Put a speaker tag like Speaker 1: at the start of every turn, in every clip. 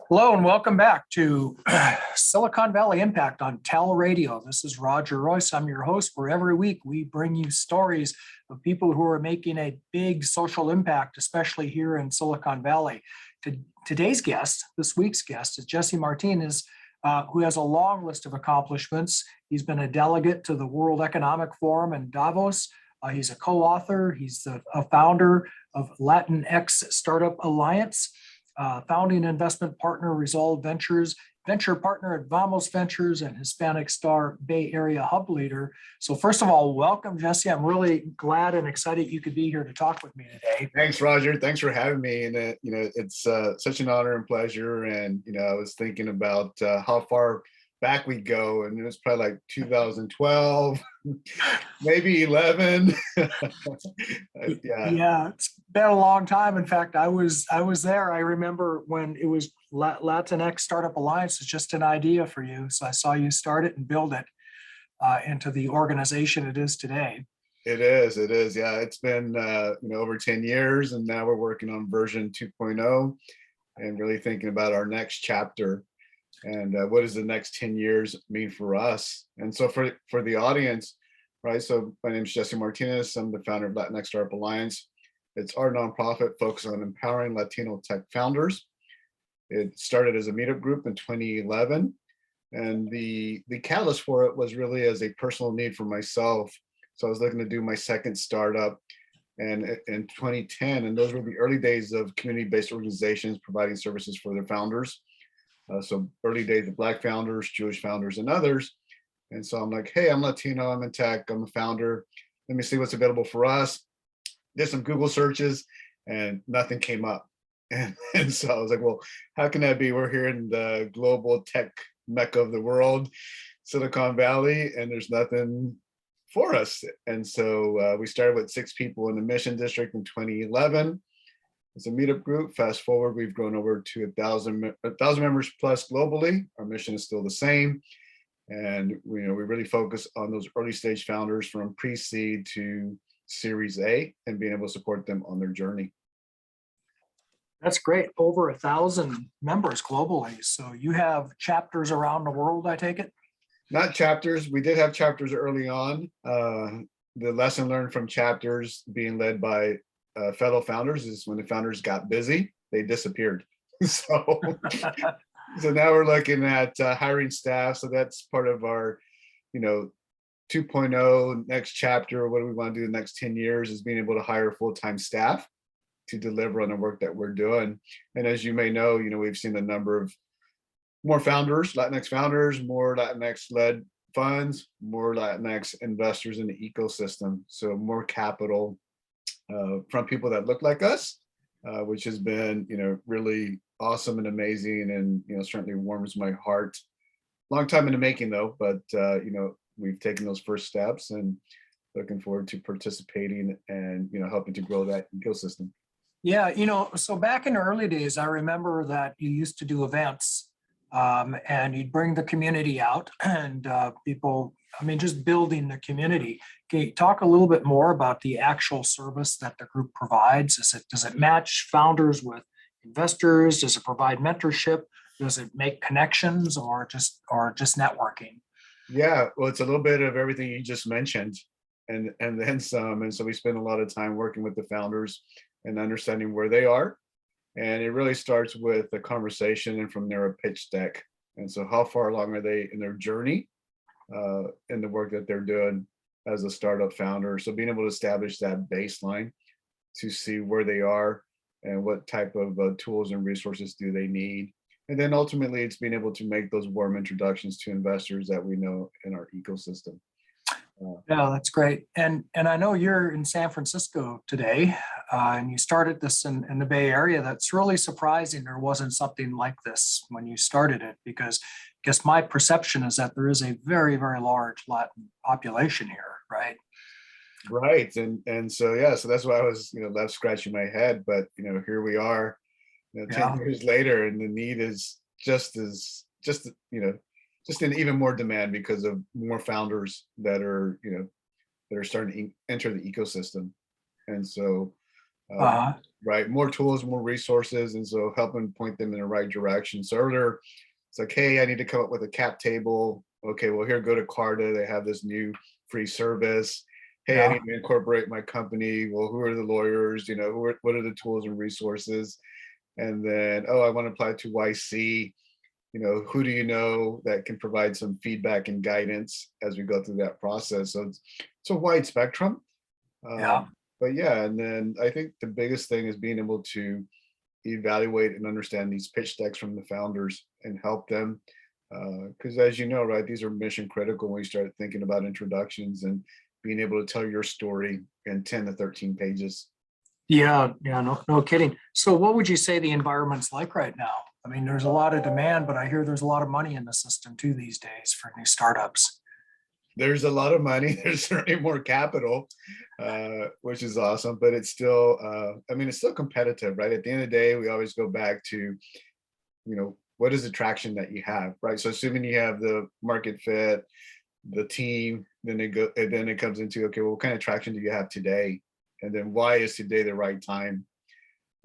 Speaker 1: Hello and welcome back to Silicon Valley Impact on Tel Radio. This is Roger Royce. I'm your host, where every week we bring you stories of people who are making a big social impact, especially here in Silicon Valley. Today's guest, this week's guest, is Jesse Martinez, who has a long list of accomplishments. He's been a delegate to the World Economic Forum in Davos. He's a co-author. He's a founder of Latinx Startup Alliance. Founding investment partner Resolve Ventures, venture partner at Vamos Ventures, and Hispanic Star Bay Area hub leader. So first of all, welcome, Jesse. I'm really glad and excited you could be here to talk with me today.
Speaker 2: Thanks, Roger. Thanks for having me. And it's such an honor and pleasure. And I was thinking about how far back we go, and it was probably like 2012, maybe 11.
Speaker 1: Yeah, it's been a long time. In fact, I was there. I remember when it was Latinx Startup Alliance was just an idea for you. So I saw you start it and build it into the organization it is today.
Speaker 2: It is. Yeah, it's been over 10 years, and now we're working on version 2.0 and really thinking about our next chapter. And what does the next 10 years mean for us? And so for the audience, right? So my name is Jesse Martinez. I'm the founder of Latinx Startup Alliance. It's our nonprofit focused on empowering Latino tech founders. It started as a meetup group in 2011. And the catalyst for it was really as a personal need for myself. So I was looking to do my second startup and in 2010, and those were the early days of community-based organizations providing services for their founders. So early days of Black founders, Jewish founders, and others. And so I'm like, hey, I'm Latino, I'm in tech, I'm a founder. Let me see what's available for us. Did some Google searches and nothing came up. And so I was like, well, how can that be? We're here in the global tech mecca of the world, Silicon Valley, and there's nothing for us. And so we started with 6 people in the Mission District in 2011. It's a meetup group. Fast forward, we've grown over to 1,000 members plus globally. Our mission is still the same. And we really focus on those early stage founders from pre-seed to Series A and being able to support them on their journey.
Speaker 1: That's great. Over 1,000 members globally. So you have chapters around the world, I take it?
Speaker 2: Not chapters. We did have chapters early on. The lesson learned from chapters being led by fellow founders is when the founders got busy, they disappeared. So now we're looking at hiring staff. So that's part of our, 2.0 next chapter. What do we want to do in the next 10 years is being able to hire full-time staff to deliver on the work that we're doing. And as you may know, we've seen a number of more founders, Latinx founders, more Latinx-led funds, more Latinx investors in the ecosystem. So more capital from people that look like us, which has been, really awesome and amazing, and certainly warms my heart. Long time in the making, though, but we've taken those first steps and looking forward to participating and helping to grow that ecosystem.
Speaker 1: Yeah, so back in the early days, I remember that you used to do events, and you'd bring the community out and people. Just building the community. Can you talk a little bit more about the actual service that the group provides? Does it match founders with investors? Does it provide mentorship? Does it make connections or just networking?
Speaker 2: Yeah, well, it's a little bit of everything you just mentioned and then some. And so we spend a lot of time working with the founders and understanding where they are. And it really starts with a conversation and from there a pitch deck. And so how far along are they in their journey? In the work that they're doing as a startup founder. So being able to establish that baseline to see where they are and what type of tools and resources do they need. And then ultimately it's being able to make those warm introductions to investors that we know in our ecosystem.
Speaker 1: Yeah, that's great. And I know you're in San Francisco today, and you started this in the Bay Area. That's really surprising there wasn't something like this when you started it, because I guess my perception is that there is a very, very large Latin population here, right?
Speaker 2: Right. And so, yeah, so that's why I was, left scratching my head. But, here we are, 10 years later, and the need is just in even more demand because of more founders that are starting to enter the ecosystem. And so uh,
Speaker 1: Uh-huh.
Speaker 2: right? More tools, more resources, and so helping point them in the right direction. So earlier, it's like, hey, I need to come up with a cap table. Okay, well, here, go to Carta. They have this new free service. Hey, I
Speaker 1: Yeah.
Speaker 2: need to incorporate my company. Well, who are the lawyers? What are the tools and resources? And then, oh, I want to apply to YC. Who do you know that can provide some feedback and guidance as we go through that process? So it's a wide spectrum.
Speaker 1: Yeah.
Speaker 2: But yeah, and then I think the biggest thing is being able to evaluate and understand these pitch decks from the founders and help them. Because as you know, right, these are mission critical when we start thinking about introductions and being able to tell your story in 10 to 13 pages.
Speaker 1: Yeah. Yeah. No kidding. So what would you say the environment's like right now? I mean, there's a lot of demand, but I hear there's a lot of money in the system too these days for new startups.
Speaker 2: There's a lot of money. There's certainly more capital, which is awesome, but it's still, it's still competitive, right? At the end of the day, we always go back to, what is the traction that you have, right? So assuming you have the market fit, the team, then it comes into, okay, well, what kind of traction do you have today? And then why is today the right time?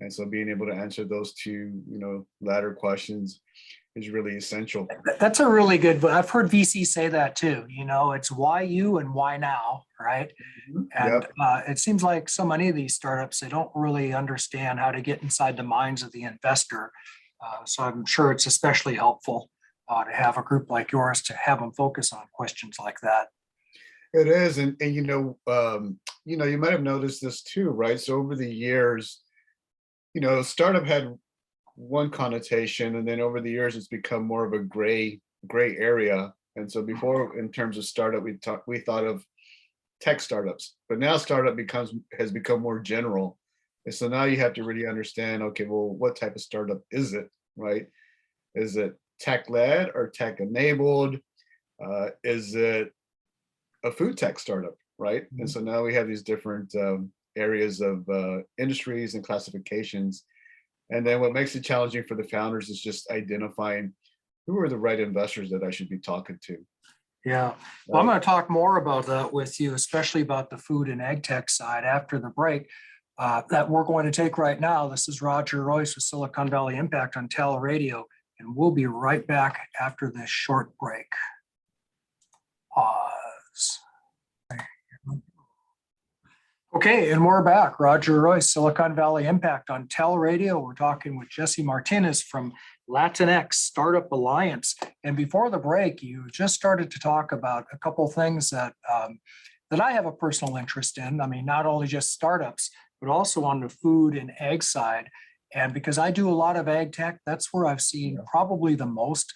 Speaker 2: And so being able to answer those two, latter questions is really essential.
Speaker 1: That's a really good, but I've heard VC say that too. It's why you and why now, right? And
Speaker 2: Yep.
Speaker 1: it seems like so many of these startups, they don't really understand how to get inside the minds of the investor. So I'm sure it's especially helpful to have a group like yours to have them focus on questions like that.
Speaker 2: It is. And you might have noticed this too, right? So over the years, startup had one connotation, and then over the years it's become more of a gray area. And so before, in terms of startup, we thought of tech startups, but now startup has become more general. And so now you have to really understand, okay, well, what type of startup is it, right? Is it tech led or tech enabled? Is it a food tech startup, right? And so now we have these different areas of industries and classifications. And then what makes it challenging for the founders is just identifying who are the right investors that I should be talking to.
Speaker 1: Yeah. Well, I'm
Speaker 2: Right.
Speaker 1: going to talk more about that with you, especially about the food and ag tech side after the break that we're going to take right now. This is Roger Royce with Silicon Valley Impact on Tele Radio, and we'll be right back after this short break. Pause. Okay, and we're back. Roger Royce, Silicon Valley Impact on Tele Radio. We're talking with Jesse Martinez from Latinx Startup Alliance. And before the break, you just started to talk about a couple of things that I have a personal interest in. I mean, not only just startups, but also on the food and ag side. And because I do a lot of ag tech, that's where I've seen probably the most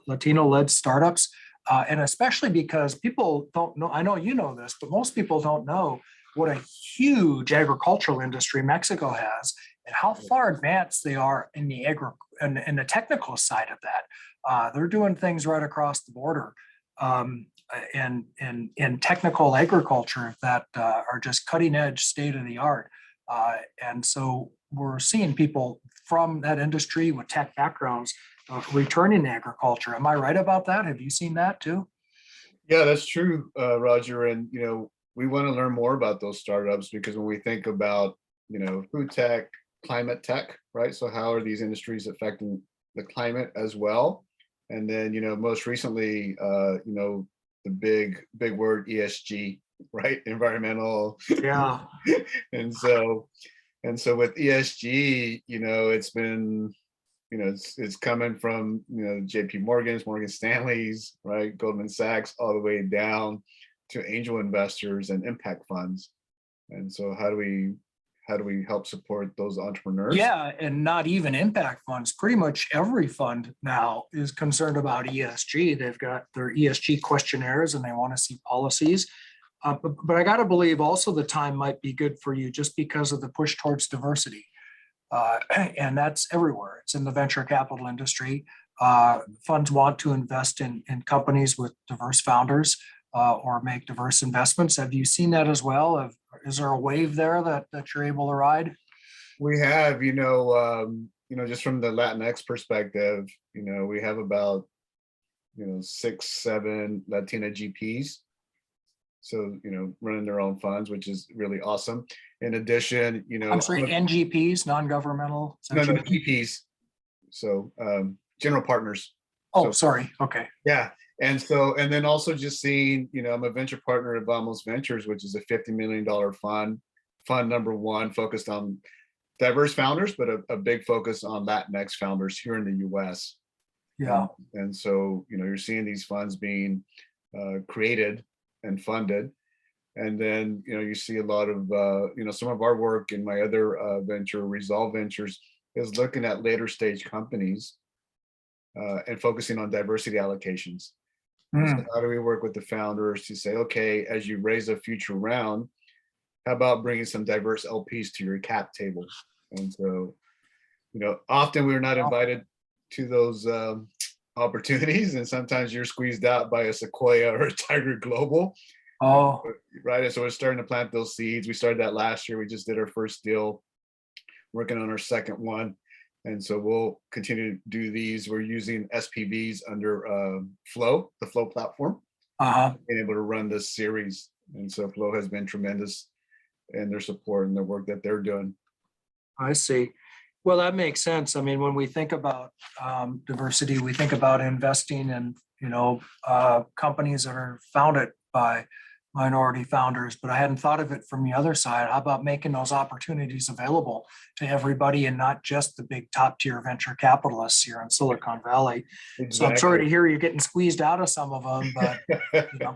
Speaker 1: Latino-led startups. And especially because people don't know, I know you know this, but most people don't know what a huge agricultural industry Mexico has and how far advanced they are in the in the technical side of that. They're doing things right across the border in technical agriculture that are just cutting edge, state of the art. And so we're seeing people from that industry with tech backgrounds returning to agriculture. Am I right about that? Have you seen that too?
Speaker 2: Yeah, that's true, Roger. And we want to learn more about those startups because when we think about food tech, climate tech, right? So how are these industries affecting the climate as well? And then most recently, the big word ESG, right? Environmental.
Speaker 1: Yeah.
Speaker 2: and so with ESG, it's been it's coming from JP Morgan's, Morgan Stanley's, right, Goldman Sachs, all the way down to angel investors and impact funds. And so how do we help support those entrepreneurs?
Speaker 1: Yeah, and not even impact funds. Pretty much every fund now is concerned about ESG. They've got their ESG questionnaires and they want to see policies. But I got to believe also the time might be good for you just because of the push towards diversity. And that's everywhere. It's in the venture capital industry. Funds want to invest in companies with diverse founders or make diverse investments. Have you seen that as well? Is there a wave there that you're able to ride?
Speaker 2: We have, just from the Latinx perspective, we have about 6, 7 Latina GPs. So, running their own funds, which is really awesome. In addition,
Speaker 1: I'm sorry, NGPs, non-governmental.
Speaker 2: no, GPs. So general partners.
Speaker 1: Oh,
Speaker 2: So,
Speaker 1: sorry. Okay.
Speaker 2: yeah. And then also just seeing, I'm a venture partner of Vamos Ventures, which is a $50 million fund number one, focused on diverse founders, but a big focus on Latinx founders here in the US.
Speaker 1: Yeah.
Speaker 2: And so, you're seeing these funds being created and funded. And then, you see a lot of, some of our work in my other venture, Resolve Ventures, is looking at later stage companies and focusing on diversity allocations. So how do we work with the founders to say, okay, as you raise a future round, how about bringing some diverse LPs to your cap table? And so, often we're not invited to those opportunities, and sometimes you're squeezed out by a Sequoia or a Tiger Global.
Speaker 1: Oh,
Speaker 2: right. So we're starting to plant those seeds. We started that last year. We just did our first deal, working on our second one. And so we'll continue to do these. We're using SPVs under Flow, the Flow platform, being able to run this series. And so Flow has been tremendous in their support and the work that they're doing.
Speaker 1: I see. Well, that makes sense. I mean, when we think about diversity, we think about investing in, companies that are founded by minority founders, but I hadn't thought of it from the other side. How about making those opportunities available to everybody and not just the big top tier venture capitalists here in Silicon Valley? Exactly. So I'm sorry to hear you're getting squeezed out of some of them, but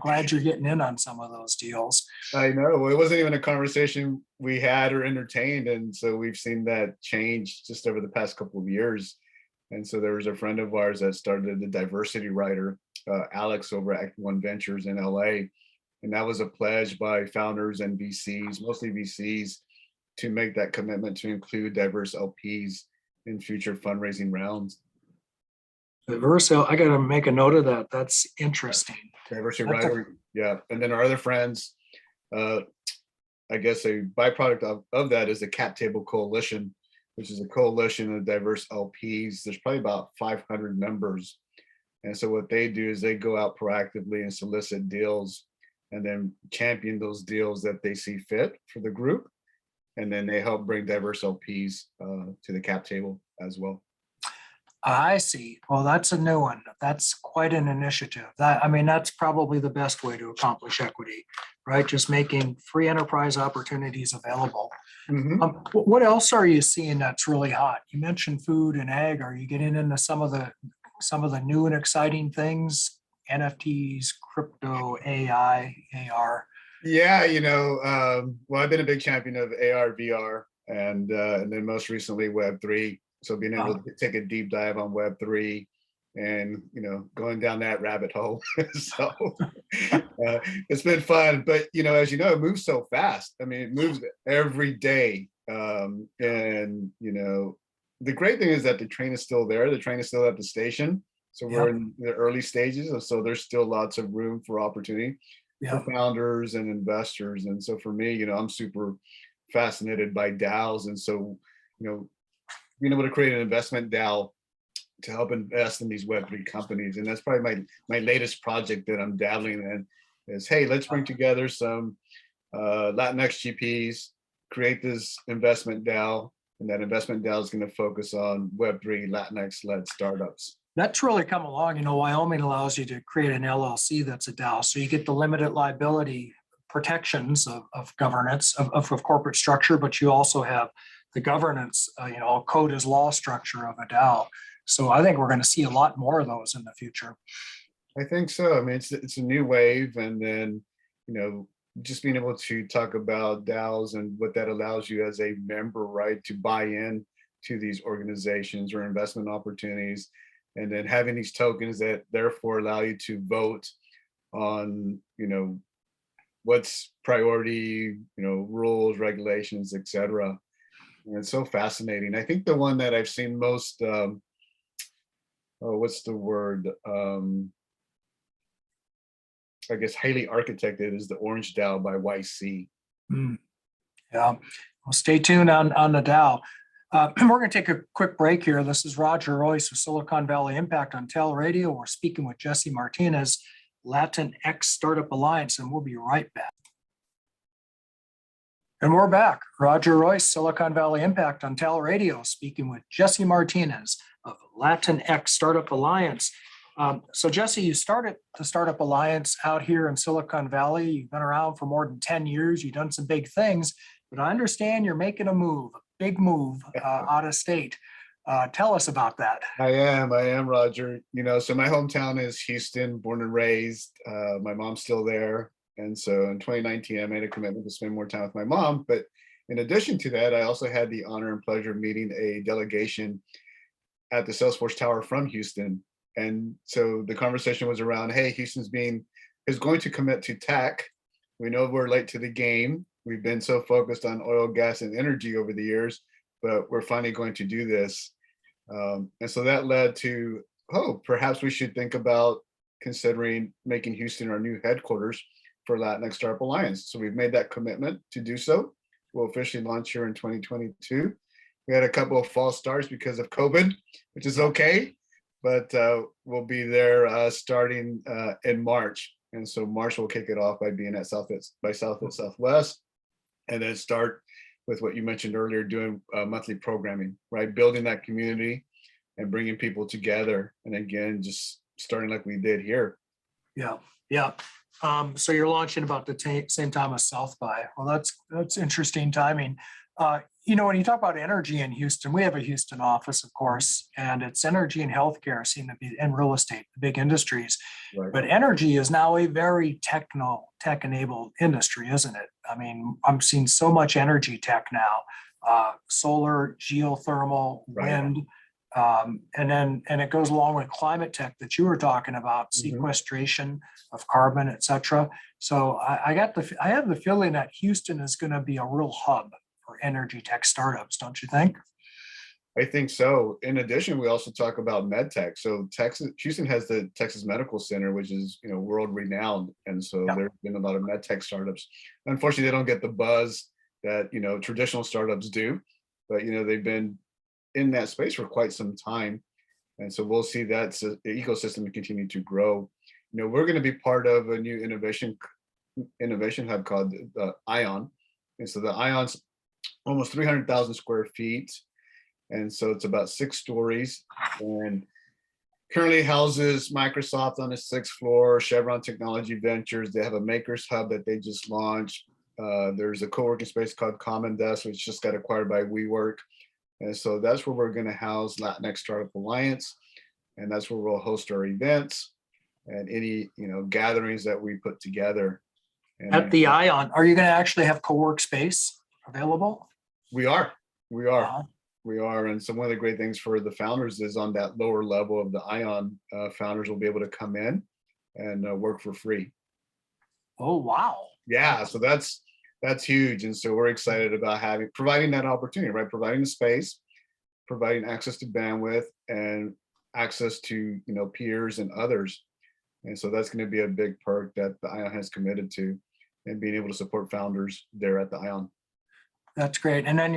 Speaker 1: glad you're getting in on some of those deals.
Speaker 2: I know. It wasn't even a conversation we had or entertained. And so we've seen that change just over the past couple of years. And so there was a friend of ours that started the diversity writer, Alex, over at One Ventures in LA. And that was a pledge by founders and VCs, mostly VCs, to make that commitment to include diverse LPs in future fundraising rounds.
Speaker 1: Diverse, I got to make a note of that. That's interesting.
Speaker 2: Diversity writer, yeah. And then our other friends, I guess a byproduct of that is the Cap Table Coalition, which is a coalition of diverse LPs. There's probably about 500 members. And so what they do is they go out proactively and solicit deals, and then champion those deals that they see fit for the group. And then they help bring diverse LPs to the cap table as well.
Speaker 1: I see. Well, that's a new one. That's quite an initiative. That's probably the best way to accomplish equity, right? Just making free enterprise opportunities available. What else are you seeing that's really hot? You mentioned food and ag. Are you getting into some of the new and exciting things? NFTs, crypto, AI, AR.
Speaker 2: Yeah, well, I've been a big champion of AR, VR, and then most recently Web3. So being able to take a deep dive on Web3 and, going down that rabbit hole. So it's been fun, but, as you know, it moves so fast. I mean, it moves every day. And, the great thing is that the train is still there. The train is still at the station. So we're in the early stages, and so there's still lots of room for opportunity for founders and investors. And so for me, I'm super fascinated by DAOs. And so, being able to create an investment DAO to help invest in these Web3 companies. And that's probably my latest project that I'm dabbling in is, hey, let's bring together some Latinx GPs, create this investment DAO, and that investment DAO is going to focus on Web3 Latinx-led startups.
Speaker 1: That's really come along. Wyoming allows you to create an LLC that's a DAO. So you get the limited liability protections of governance, of corporate structure, but you also have the governance, code as law structure of a DAO. So I think we're going to see a lot more of those in the future.
Speaker 2: I think so. I mean, it's a new wave. And then, just being able to talk about DAOs and what that allows you as a member, right, to buy in to these organizations or investment opportunities. And then having these tokens that therefore allow you to vote on, what's priority, rules, regulations, et cetera. And it's so fascinating. I think the one that I've seen most, what's the word? I guess highly architected is the Orange DAO by YC.
Speaker 1: Yeah, well, stay tuned on the DAO. We're going to take a quick break here. This is Roger Royce with Silicon Valley Impact on Tel Radio. We're speaking with Jesse Martinez, Latinx Startup Alliance, and we'll be right back. And we're back. Roger Royce, Silicon Valley Impact on Tal Radio, speaking with Jesse Martinez of Latinx Startup Alliance. So Jesse, you started the Startup Alliance out here in Silicon Valley. You've been around for more than 10 years. You've done some big things, but I understand you're making a big move out of state. Tell us about that.
Speaker 2: I am, Roger. So my hometown is Houston, born and raised. My mom's still there. And so in 2019, I made a commitment to spend more time with my mom. But in addition to that, I also had the honor and pleasure of meeting a delegation at the Salesforce Tower from Houston. And so the conversation was around, hey, Houston's is going to commit to tech. We know we're late to the game. We've been so focused on oil, gas, and energy over the years, but we're finally going to do this. And so that led to, perhaps we should think about considering making Houston our new headquarters for Latinx Startup Alliance. So we've made that commitment to do so. We'll officially launch here in 2022. We had a couple of false starts because of COVID, which is okay, but we'll be there starting in March. And so March will kick it off by being at Southwest, and then start with what you mentioned earlier, doing monthly programming, right? Building that community and bringing people together. And again, just starting like we did here.
Speaker 1: Yeah. So you're launching about the same time as South by. Well, that's interesting timing. When you talk about energy in Houston, we have a Houston office, of course, and it's energy and healthcare seem to be, and real estate, the big industries.
Speaker 2: Right.
Speaker 1: But energy is now a very tech-enabled industry, isn't it? I mean, I'm seeing so much energy tech now, solar, geothermal, wind, and it goes along with climate tech that you were talking about, sequestration of carbon, et cetera. So I have the feeling that Houston is going to be a real hub for energy tech startups, don't you think?
Speaker 2: I think so. In addition, we also talk about med tech. So Houston has the Texas Medical Center, which is world renowned, and so there's been a lot of med tech startups. Unfortunately, they don't get the buzz that traditional startups do, but they've been in that space for quite some time, and so we'll see that the ecosystem continue to grow. We're going to be part of a new innovation hub called the ION, and so the ION's almost 300,000 square feet. And so it's about 6 stories and currently houses Microsoft on the 6th floor, Chevron Technology Ventures. They have a makers hub that they just launched. There's a co-working space called Common Desk, which just got acquired by WeWork. And so that's where we're going to house Latinx Startup Alliance. And that's where we'll host our events and any, gatherings that we put together. And
Speaker 1: at the ION, are you going to actually have co-work space available?
Speaker 2: We are.
Speaker 1: Uh-huh.
Speaker 2: We are. And so one of the great things for the founders is on that lower level of the ION, founders will be able to come in and work for free.
Speaker 1: Oh, wow.
Speaker 2: Yeah. So that's huge. And so we're excited about providing that opportunity, right? Providing the space, providing access to bandwidth and access to, peers and others. And so that's going to be a big perk that the ION has committed to, and being able to support founders there at the ION.
Speaker 1: That's great. And then do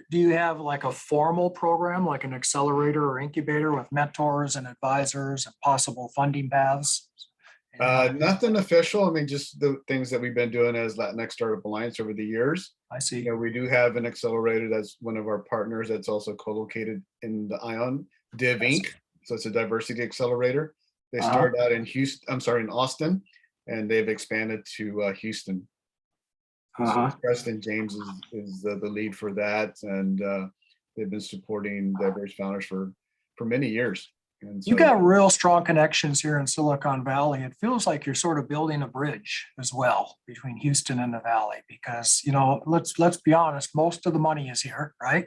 Speaker 1: you have like a formal program, like an accelerator or incubator with mentors and advisors and possible funding paths?
Speaker 2: Nothing official. I mean, just the things that we've been doing as Latinx Startup Alliance over the years.
Speaker 1: I see.
Speaker 2: We do have an accelerator that's one of our partners that's also co-located in the ION, Div Inc. So it's a diversity accelerator. They started out in in Austin, and they've expanded to Houston. So Preston James is the lead for that, and they've been supporting diverse founders for many years. And so,
Speaker 1: you got real strong connections here in Silicon Valley. It feels like you're sort of building a bridge as well between Houston and the Valley, because let's be honest, most of the money is here, right?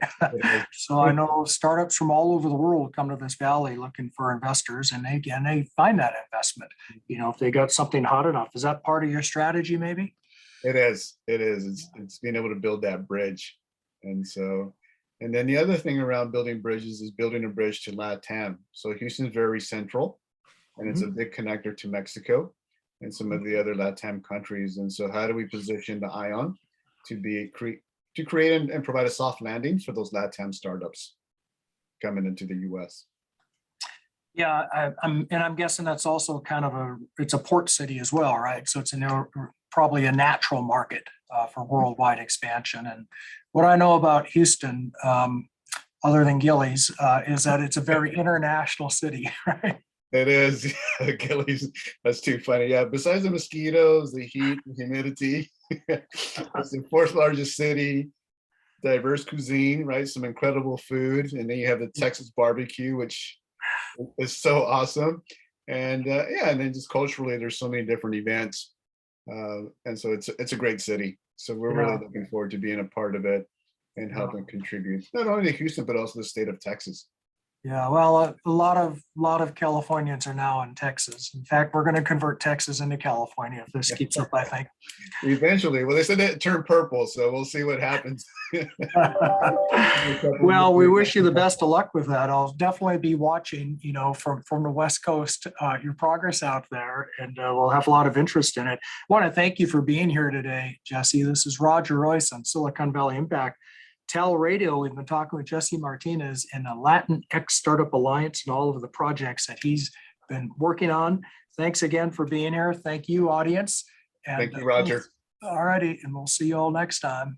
Speaker 1: So I know startups from all over the world come to this valley looking for investors, and they find that investment. If they got something hot enough. Is that part of your strategy, maybe?
Speaker 2: It is. It's being able to build that bridge. And then the other thing around building bridges is building a bridge to LATAM. So Houston's very central, and it's a big connector to Mexico and some of the other LATAM countries. And so how do we position the ION to create and provide a soft landing for those LATAM startups coming into the US?
Speaker 1: Yeah, I'm guessing that's also kind of it's a port city as well, right? So it's probably a natural market for worldwide expansion. And what I know about Houston, other than Gillies, is that it's a very international city, right?
Speaker 2: It is. Achilles. That's too funny. Yeah. Besides the mosquitoes, the heat, the humidity, it's the fourth largest city, diverse cuisine, right? Some incredible food. And then you have the Texas barbecue, which is so awesome. And yeah, and then just culturally, there's so many different events. And so it's a great city. So we're really
Speaker 1: Yeah.
Speaker 2: looking forward to being a part of it and
Speaker 1: Yeah.
Speaker 2: helping contribute, not only to Houston, but also the state of Texas.
Speaker 1: Yeah, well, a lot of Californians are now in Texas. In fact, we're going to convert Texas into California if this keeps up, I think.
Speaker 2: Eventually, well, they said it turned purple, so we'll see what happens.
Speaker 1: Well, we wish you the best of luck with that. I'll definitely be watching, from the West Coast, your progress out there, and we'll have a lot of interest in it. I want to thank you for being here today, Jesse. This is Roger Royce on Silicon Valley Impact. Tal Radio, we've been talking with Jesse Martinez and the Latinx Startup Alliance and all of the projects that he's been working on. Thanks again for being here. Thank you, audience. And
Speaker 2: Thank you, Roger.
Speaker 1: all righty, and we'll see you all next time.